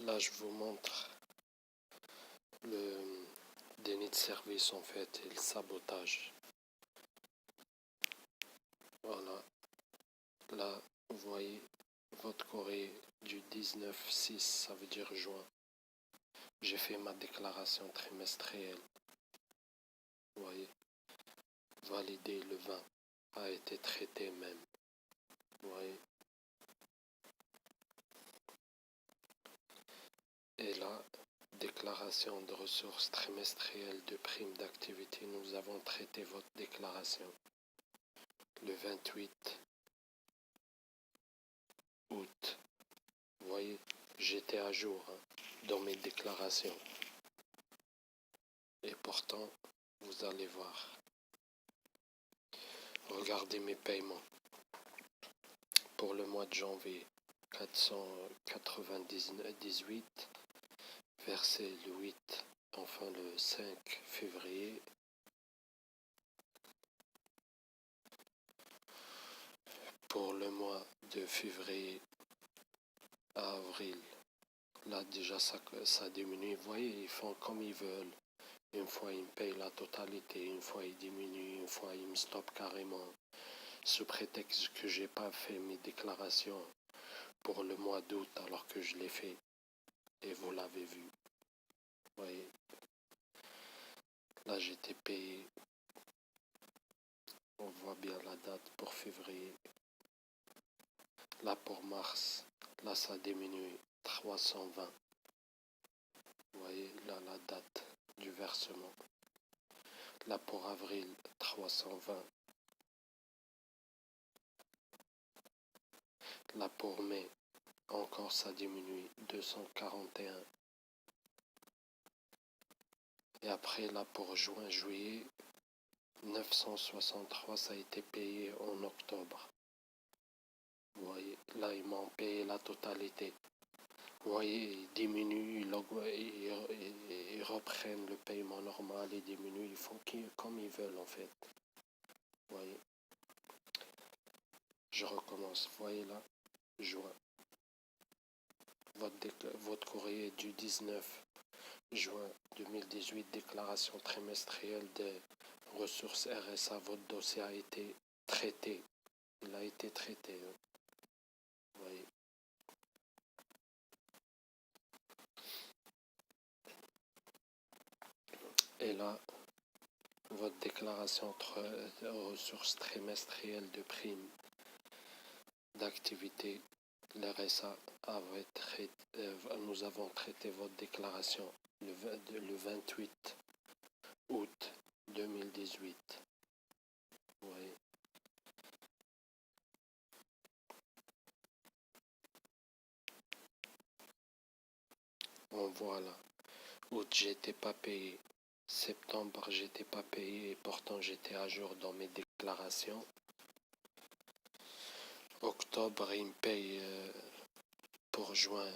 Là, je vous montre le déni de service en fait et le sabotage. Voilà. Là, vous voyez votre courrier du 19/6, ça veut dire juin. J'ai fait ma déclaration trimestrielle. Vous voyez, validé le 20, a été traité même. Vous voyez. Et là, déclaration de ressources trimestrielles de prime d'activité, nous avons traité votre déclaration le 28 août. Vous voyez, j'étais à jour dans mes déclarations. Et pourtant, vous allez voir. Regardez mes paiements. Pour le mois de janvier, 498, versé le 8, enfin le 5 février. Pour le mois de février à avril, là déjà ça diminue. Vous voyez, ils font comme ils veulent. Une fois ils me payent la totalité, une fois ils diminuent, une fois ils me stoppent carrément. Sous prétexte que j'ai pas fait mes déclarations pour le mois d'août alors que je l'ai fait. Et vous l'avez vu. Vous voyez. Là j'étais payé. On voit bien la date pour février. Là pour mars, là ça diminue 320. Vous voyez là la date du versement. Là pour avril 320. Là pour mai, encore ça diminue 241. Et après là pour juin, juillet, 963, ça a été payé en octobre. Vous voyez, là ils m'ont payé la totalité. Vous voyez, ils diminuent, ils reprennent le paiement normal, ils diminuent, ils font comme ils veulent en fait. Vous voyez, je recommence. Vous voyez là, juin. Votre courrier du 19 juin 2018, déclaration trimestrielle des ressources RSA, votre dossier a été traité. Il a été traité. Vous voyez. Et là, votre déclaration de ressources trimestrielles de primes d'activité, l'RSA, nous avons traité votre déclaration le 28 août 2018. Vous voyez. Bon, voilà. Août, j'étais pas payé. Septembre, j'étais pas payé et pourtant j'étais à jour dans mes déclarations. Octobre, il me paye pour juin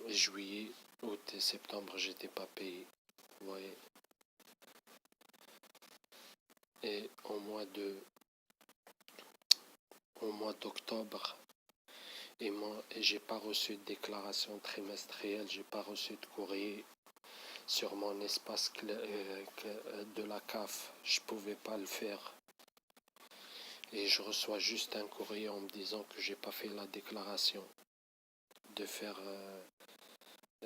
et juillet. Août et septembre, j'étais pas payé. Vous voyez. Et au mois d'octobre, et j'ai pas reçu de déclaration trimestrielle, j'ai pas reçu de courrier sur mon espace de la CAF. Je pouvais pas le faire. Et je reçois juste un courrier en me disant que j'ai pas fait la déclaration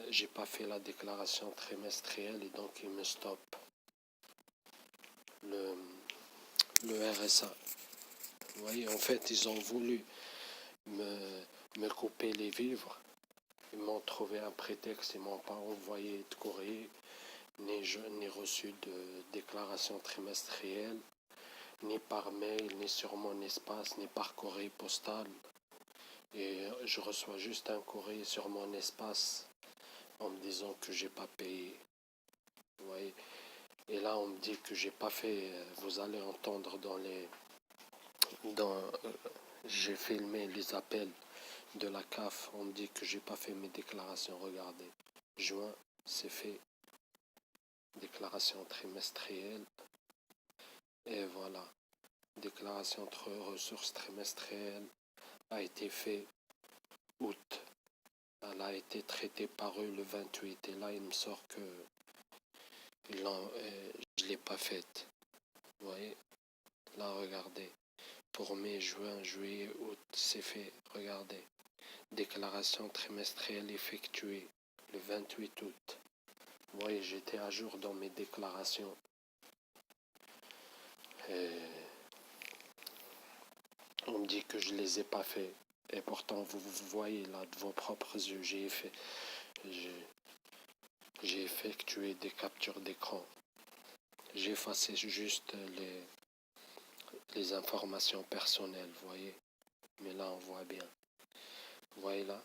j'ai pas fait la déclaration trimestrielle et donc il me stoppe le RSA. Vous voyez, en fait, ils ont voulu me couper les vivres. Ils m'ont trouvé un prétexte, ils m'ont pas envoyé de courrier, ni reçu de déclaration trimestrielle, ni par mail, ni sur mon espace, ni par courrier postal. Et je reçois juste un courrier sur mon espace en me disant que j'ai pas payé. Vous voyez. Et là, on me dit que j'ai pas fait. Vous allez entendre j'ai filmé les appels de la CAF. On me dit que j'ai pas fait mes déclarations. Regardez. Juin, c'est fait. Déclaration trimestrielle. Et voilà. Déclaration de ressources trimestrielles a été fait août. Elle a été traitée par eux le 28 et là il me sort que je ne l'ai pas faite. Vous voyez, là regardez, pour mai, juin, juillet, août, c'est fait, regardez. Déclaration trimestrielle effectuée le 28 août. Vous voyez, j'étais à jour dans mes déclarations. Et on me dit que je les ai pas fait. Et pourtant, vous voyez là de vos propres yeux, j'ai effectué des captures d'écran. J'ai effacé juste les informations personnelles, vous voyez. Mais là, on voit bien. Vous voyez là,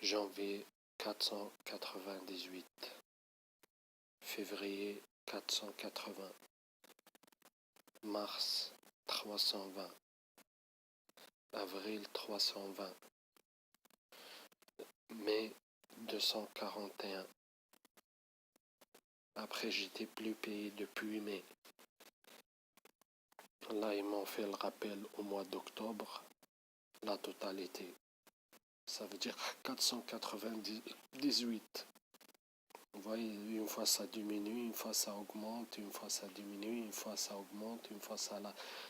janvier 498, février 480, mars 320, avril 320, mai 241. Après, j'étais plus payé depuis mai. Là, ils m'ont fait le rappel au mois d'octobre, la totalité. Ça veut dire 498. Vous voyez, une fois ça diminue, une fois ça augmente, une fois ça diminue, une fois ça augmente, une fois ça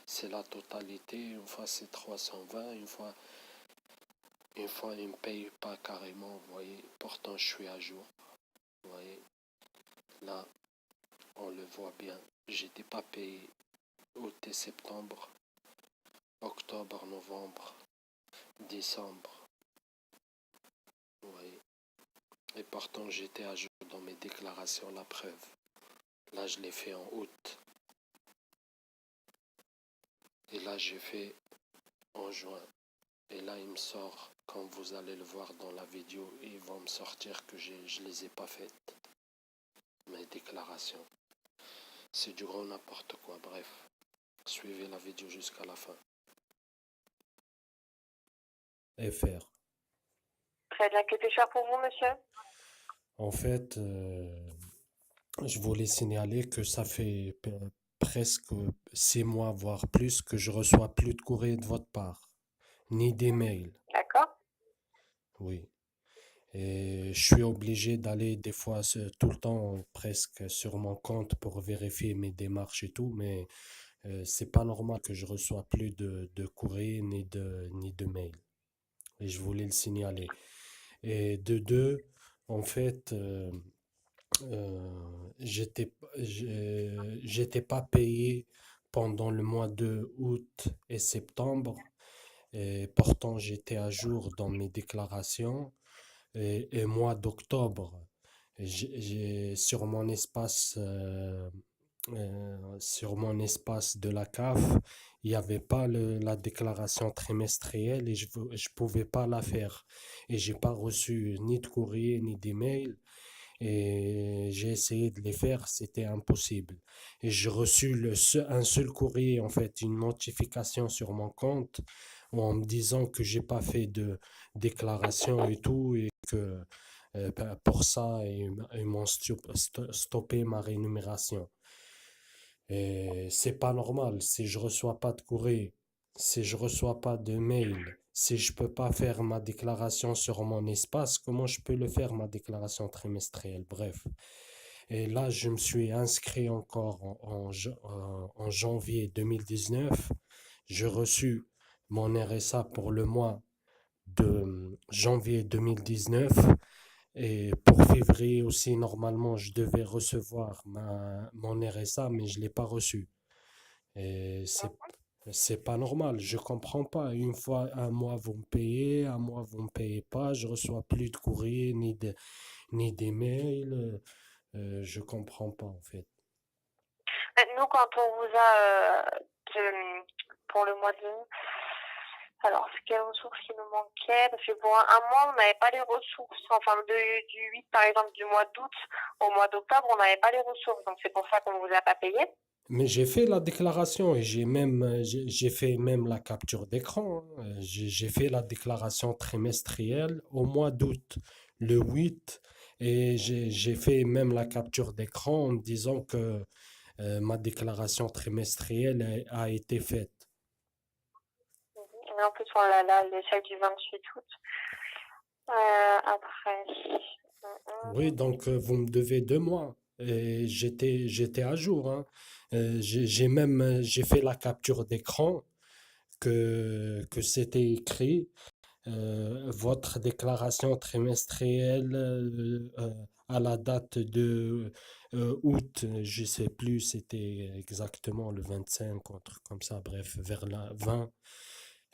c'est la totalité, une fois c'est 320, une fois ils ne me payent pas carrément, vous voyez. Pourtant je suis à jour. Vous voyez. Là, on le voit bien. J'étais pas payé août et septembre, octobre, novembre, décembre. Vous voyez. Et pourtant j'étais à jour dans mes déclarations, la preuve. Là je l'ai fait en août. Et là j'ai fait en juin. Et là il me sort, quand vous allez le voir dans la vidéo, ils vont me sortir que je les ai pas faites. Mes déclarations. C'est du grand n'importe quoi, bref. Suivez la vidéo jusqu'à la fin. FR. Très bien, que puis-je faire pour vous, monsieur? En fait, je voulais signaler que ça fait presque 6 mois, voire plus, que je reçois plus de courrier de votre part, ni d'email. D'accord. Oui. Et je suis obligé d'aller des fois tout le temps presque sur mon compte pour vérifier mes démarches et tout, mais c'est pas normal que je reçois plus de courrier ni de mail. Et je voulais le signaler. Et de deux, en fait, j'étais pas payé pendant le mois de août et septembre. Et pourtant, j'étais à jour dans mes déclarations. Et mois d'octobre, sur mon espace de la CAF, il n'y avait pas la déclaration trimestrielle et je ne pouvais pas la faire. Et j'ai pas reçu ni de courrier ni d'email. Et j'ai essayé de les faire, c'était impossible. Et j'ai reçu un seul courrier, en fait, une notification sur mon compte en me disant que j'ai pas fait de déclaration et tout, et que pour ça, ils m'ont stoppé ma rémunération. Et c'est pas normal. Si je reçois pas de courrier, si je reçois pas de mail, si je peux pas faire ma déclaration sur mon espace, comment je peux le faire, ma déclaration trimestrielle? Bref. Et là, je me suis inscrit encore en janvier 2019. J'ai reçu mon RSA pour le mois de janvier 2019. Et pour février aussi, normalement, je devais recevoir mon RSA, mais je ne l'ai pas reçu. Et c'est pas normal, je comprends pas. Une fois, un mois, vous me payez, un mois, vous me payez pas, je reçois plus de courrier ni d'email. Je comprends pas, en fait. Nous, quand on vous a, pour le mois de... Alors, c'est quelles ressources qui nous manquaient? Parce que pour un mois, on n'avait pas les ressources. Enfin, du 8, par exemple, du mois d'août au mois d'octobre, on n'avait pas les ressources. Donc, c'est pour ça qu'on ne vous a pas payé. Mais j'ai fait la déclaration et j'ai fait même la capture d'écran, hein. J'ai fait la déclaration trimestrielle au mois d'août, le 8, et j'ai fait même la capture d'écran en me disant que ma déclaration trimestrielle a été faite. Mais en plus, on l'a là, celle du 28 août. Après. Oui, donc vous me devez 2 mois. Et j'étais à jour, hein. J'ai fait la capture d'écran que c'était écrit. Votre déclaration trimestrielle à la date de août, je sais plus, c'était exactement le 25, un truc comme ça, bref, vers la 20.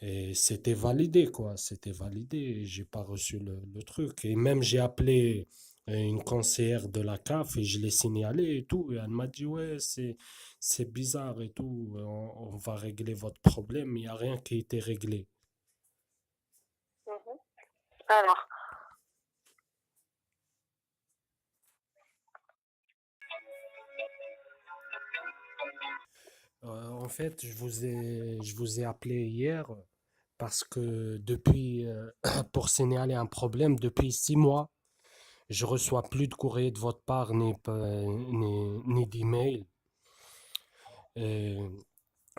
Et c'était validé, quoi. C'était validé. Et j'ai pas reçu le truc. Et même j'ai appelé une conseillère de la CAF et je l'ai signalé et tout. Et elle m'a dit, ouais, c'est bizarre et tout. On va régler votre problème. Il n'y a rien qui a été réglé. Mhm. Alors, En fait, je vous ai appelé hier parce que depuis, pour signaler un problème, depuis 6 mois, je reçois plus de courrier de votre part ni d'email. Et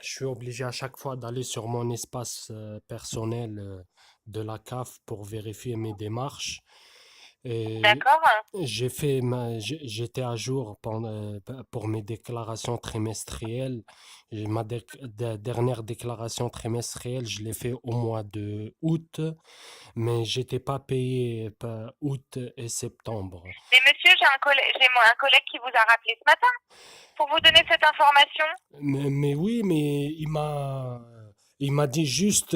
je suis obligé à chaque fois d'aller sur mon espace personnel de la CAF pour vérifier mes démarches. Et d'accord. j'étais à jour pour mes déclarations trimestrielles. Et dernière déclaration trimestrielle, je l'ai fait au mois de août, mais j'étais pas payé août et septembre. Mais monsieur, un collègue qui vous a rappelé ce matin pour vous donner cette information. Mais oui, mais il m'a dit juste,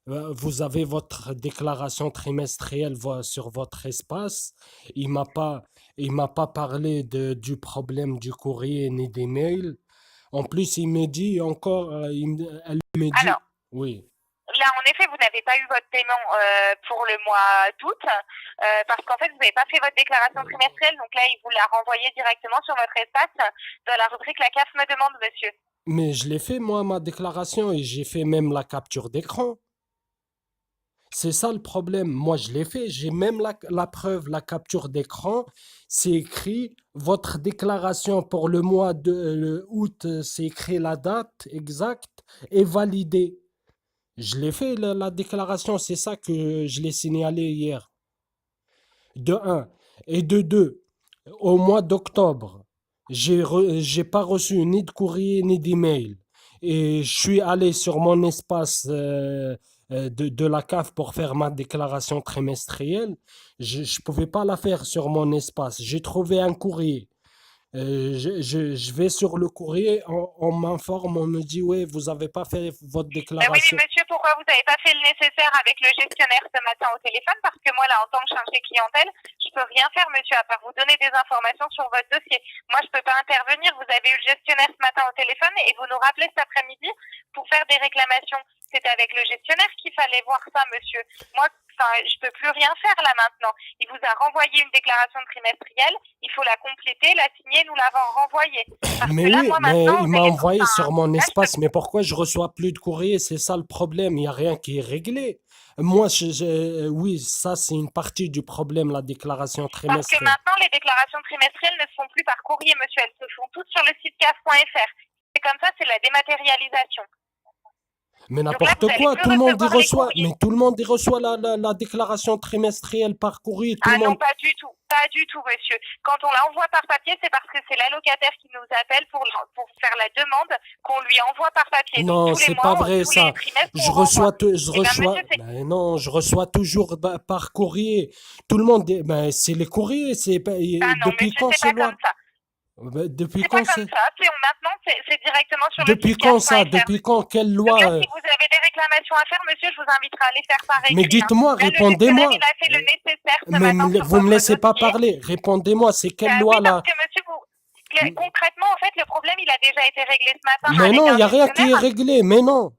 vous avez votre déclaration trimestrielle sur votre espace. Il m'a pas parlé du problème du courrier ni des mails. En plus, il me dit encore, elle me dit, Alors, oui, là, en effet, vous n'avez pas eu votre paiement pour le mois d'août parce qu'en fait, vous n'avez pas fait votre déclaration trimestrielle. Donc là, il vous l'a renvoyé directement sur votre espace dans la rubrique La CAF me demande, monsieur. mais je l'ai fait moi, ma déclaration, et j'ai fait même la capture d'écran. C'est ça le problème. Moi, je l'ai fait. J'ai même la preuve, la capture d'écran. C'est écrit votre déclaration pour le mois de août. C'est écrit la date exacte et validée. Je l'ai fait, la déclaration. C'est ça que je l'ai signalé hier. De un. Et de deux, au mois d'octobre, j'ai pas reçu ni de courrier ni d'email. Et je suis allé sur mon espace de la CAF pour faire ma déclaration trimestrielle. Je ne pouvais pas la faire sur mon espace. J'ai trouvé un courrier. Je vais sur le courrier, on m'informe, on me dit, oui, vous n'avez pas fait votre Ben oui, mais déclaration. monsieur, pourquoi vous n'avez pas fait le nécessaire avec le gestionnaire ce matin au téléphone? Parce que moi, là, en tant que chargé clientèle, je peux rien faire, monsieur, à part vous donner des informations sur votre dossier. Moi, je peux pas intervenir. Vous avez eu le gestionnaire ce matin au téléphone et vous nous rappelez cet après-midi pour faire des réclamations. C'est avec le gestionnaire qu'il fallait voir ça, monsieur. Moi, enfin, je peux plus rien faire là maintenant. Il vous a renvoyé une déclaration trimestrielle. Il faut la compléter, la signer, nous l'avons renvoyée. Parce Mais que là, oui, moi, mais maintenant, au il m'a téléphone, envoyé enfin, sur mon là, je peux. espace. Mais pourquoi je reçois plus de courrier? C'est ça le problème. Il n'y a rien qui est réglé. Moi, oui, ça, c'est une partie du problème, la déclaration Parce que trimestrielle. maintenant, les déclarations trimestrielles ne se font plus par courrier, monsieur. Elles se font toutes sur le site caf.fr. C'est comme ça, c'est la dématérialisation. Mais Donc là, vous n'importe n'allez quoi, plus tout le monde y recevoir les reçoit. Mais courriers. tout le monde y reçoit la déclaration trimestrielle par courrier. Tout le Ah non, monde. pas du tout. Pas du tout, monsieur. Quand on l'envoie par papier, c'est parce que c'est l'allocataire qui nous appelle pour faire la demande qu'on lui envoie par papier. Donc Non, tous les c'est pas mois, vrai tous les ça. trimestres, on renvoie. Eh bien, monsieur, c'est. Ben non, je reçois toujours par courrier. Tout le monde, ben, c'est les courriers. Ah non, Depuis monsieur, quand c'est c'est pas loi? comme ça. Ben, depuis C'est pas quand comme c'est? ça. Maintenant, c'est directement sur le Depuis site quand ça? caf.fr. Depuis quand? Quelle Donc loi? là, si vous avez des réclamations à faire, monsieur, je vous inviterai à les faire par Mais écrit, hein. dites-moi, Là, le gestionnaire, répondez-moi. il a fait le nécessaire ce Mais matin sur vous me votre laissez pas dossier. parler. Répondez-moi, c'est quelle Oui, loi parce là? que monsieur, concrètement, en fait, le problème, il a déjà été réglé ce matin Mais avec non, il un n'y a rien qui est gestionnaire. réglé. Mais non.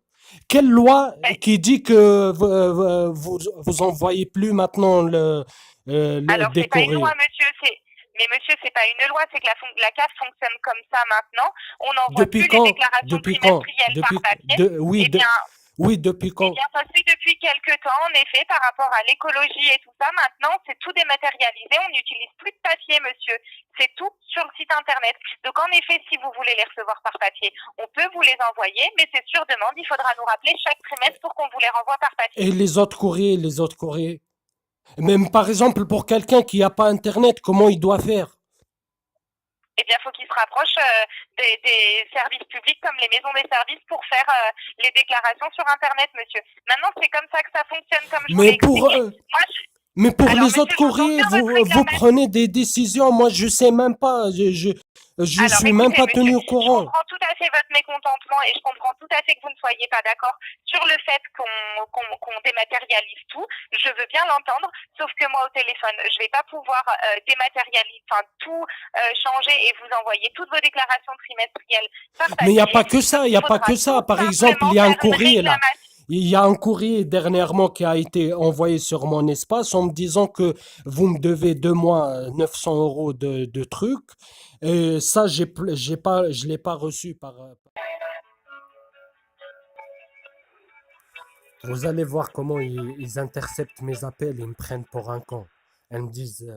Quelle loi Ben, qui dit que vous envoyez plus maintenant alors, des c'est pas une loi, courriers? monsieur, mais monsieur, c'est pas une loi, c'est que la CAF fonctionne comme ça maintenant. On n'envoie Depuis plus les quand? déclarations Depuis quand? trimestrielles par papier. Oui, Eh bien, oui, depuis Eh quand? bien, ça se fait depuis quelques temps, en effet, par rapport à l'écologie et tout ça. Maintenant, c'est tout dématérialisé. On n'utilise plus de papier, monsieur. C'est tout sur le site internet. Donc, en effet, si vous voulez les recevoir par papier, on peut vous les envoyer, mais c'est sur demande. Il faudra nous rappeler chaque trimestre pour qu'on vous les renvoie par papier. Et les autres courriers, les autres courriers? Même par exemple, pour quelqu'un qui n'a pas Internet, comment il doit faire? Eh bien, il faut qu'il se rapproche des services publics comme les maisons des services pour faire les déclarations sur Internet, monsieur. Maintenant, c'est comme ça que ça fonctionne, comme je vous l'ai Mais pour, expliqué. Moi, mais pour alors, les autres monsieur, j'entends courriers, bien votre vous réclamation. prenez des décisions. Moi, je sais même pas. Je Alors, suis même écoutez, pas monsieur, tenu au je courant. comprends tout à fait votre mécontentement et je comprends tout à fait que vous ne soyez pas d'accord sur le fait qu'on dématérialise tout. Je veux bien l'entendre, sauf que moi, au téléphone, je ne vais pas pouvoir dématérialiser, enfin, tout changer et vous envoyer toutes vos déclarations trimestrielles par Mais il n'y a papier. pas que ça. Donc, Il n'y il a pas faudra que ça. tout Par exemple, il simplement y a un faire une courrier là. réclamation. Il y a un courrier dernièrement qui a été envoyé sur mon espace en me disant que vous me devez 2 mois 900 euros de trucs. Et ça, j'ai pas, je l'ai pas reçu par. Vous allez voir comment ils interceptent mes appels. Ils me prennent pour un con. Elles me disent,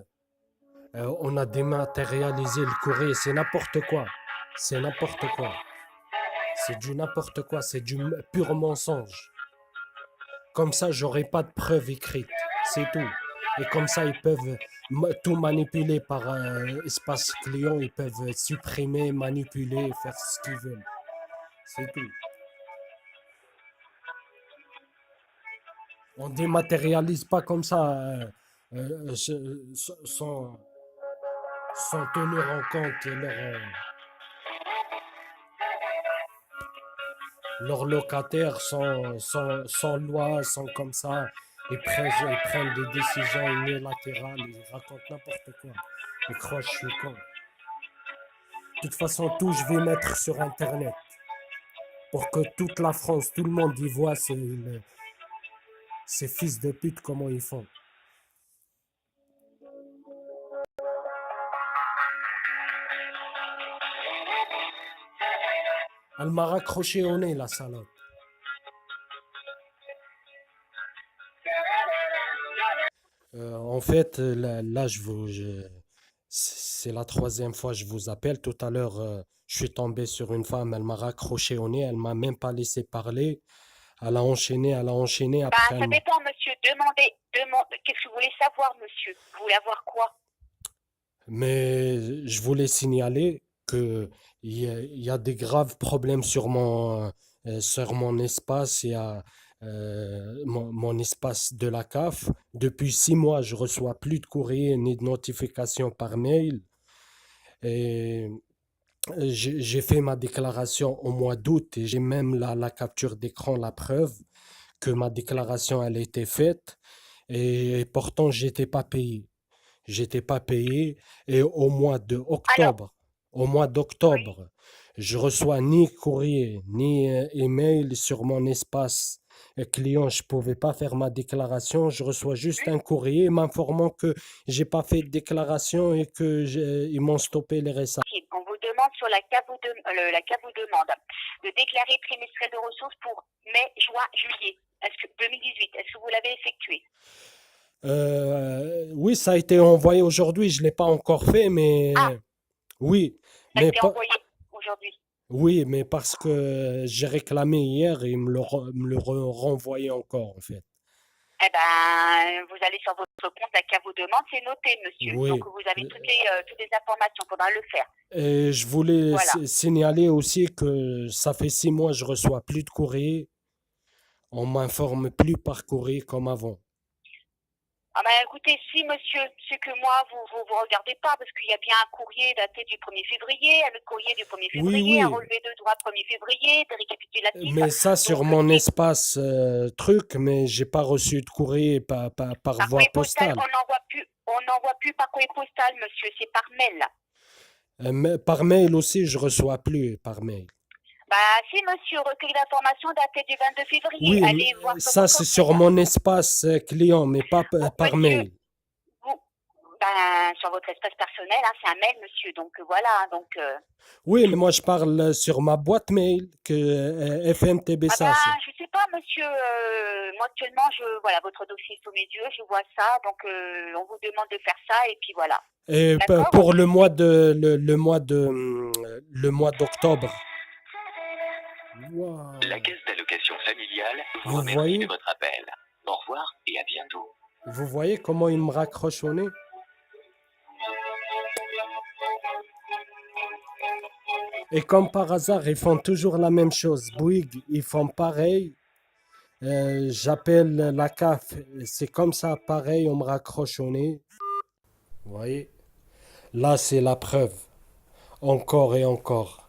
on a dématérialisé le courrier. C'est n'importe quoi. C'est n'importe quoi. C'est du n'importe quoi. C'est du pur mensonge. Comme ça, j'aurai pas de preuves écrites. C'est tout. Et comme ça, ils peuvent tout manipuler par espace client. Ils peuvent supprimer, manipuler, faire ce qu'ils veulent. C'est tout. On dématérialise pas comme ça sans, sans tenir en compte leurs locataires, sans loi, sans comme ça. Ils prennent des décisions unilatérales, ils racontent n'importe quoi. Ils croient que je suis con. De toute façon, tout, je vais mettre sur Internet pour que toute la France, tout le monde y voit ces fils de pute, comment ils font. Elle m'a raccroché au nez, la salope. En fait, là, c'est la troisième fois que je vous appelle. Tout à l'heure, je suis tombé sur une femme, elle m'a raccroché au nez, elle m'a même pas laissé parler. Elle a enchaîné. Bah, Après, ça dépend, monsieur. Qu'est-ce que vous voulez savoir, monsieur? Vous voulez avoir quoi? Mais je voulais signaler que il y a des graves problèmes sur mon espace. Il y a mon espace de la CAF. Depuis 6 mois, je reçois plus de courrier ni de notification par mail. Et j'ai fait ma déclaration au mois d'août et j'ai même la capture d'écran, la preuve que ma déclaration elle a été faite et pourtant j'étais pas payé. J'étais pas payé et Alors, au mois oui. d'octobre, je reçois ni courrier ni email sur mon espace client. Je pouvais pas faire ma déclaration. Je reçois juste un courrier m'informant que j'ai pas fait de déclaration et que ils m'ont stoppé les RSA. On vous demande sur la CAF vous demande de déclarer trimestriel de ressources pour mai, juin, juillet. Est-ce que 2018, est-ce que vous l'avez effectué? Oui, ça a été envoyé aujourd'hui. Je l'ai pas encore fait, Ah, mais oui, ça a mais été pas. envoyé aujourd'hui. Oui, mais parce que j'ai réclamé hier et ils me le renvoyaient encore, en fait. Eh ben, vous allez sur votre compte, la CAF vous demande, c'est noté, monsieur. Donc, Oui. vous avez toutes les informations, il faudra le faire. Et je voulais Voilà. signaler aussi que ça fait 6 mois que je reçois plus de courrier. On m'informe plus par courrier comme avant. Ah ben, écoutez, si, monsieur, c'est que moi, vous regardez pas, parce qu'il y a bien un courrier daté du 1er février, un autre courrier du 1er Oui, février, un oui, relevé de droit 1er février, des récapitulatifs. mais ça sur Donc, mon si espace truc, mais j'ai pas reçu de courrier par par voie courrier postal, postale. on n'envoie plus par courrier postal, monsieur, c'est par mail. Mais par mail aussi, je reçois plus par mail. Bah, si, monsieur, recueil d'informations daté du 22 février, Oui, allez voir sur ça votre c'est sur mail. mon espace client, mais pas Bon, par monsieur, mail. vous, ben, sur votre espace personnel, hein, c'est un mail, monsieur, donc voilà, donc... Oui, mais moi je parle sur ma boîte mail que FMTB Ah ben, SAS. je sais pas, monsieur. Moi actuellement, voilà, votre dossier est sous mes yeux, je vois ça, donc on vous demande de faire ça et puis voilà. Et D'accord? pour le mois d'octobre. Wow. La caisse d'allocation familiale vous Vous remercie de voyez? votre appel. Au revoir et à bientôt. Vous voyez comment ils me raccrochent au nez? Et comme par hasard, ils font toujours la même chose. Bouygues, ils font pareil. J'appelle la CAF, c'est comme ça, pareil, on me raccroche au nez. Vous voyez? Là, c'est la preuve. Encore et encore.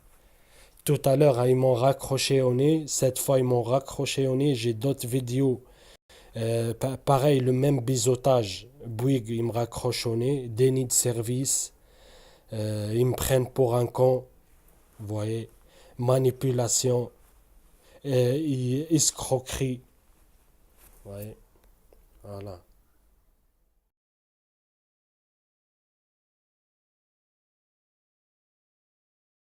Tout à l'heure, ils m'ont raccroché au nez. Cette fois, ils m'ont raccroché au nez. J'ai d'autres vidéos. Pareil, le même biseautage. Bouygues, ils me raccrochent au nez. Déni de service. Ils me prennent pour un con. Vous voyez? Manipulation. Escroquerie. Vous voyez? Voilà.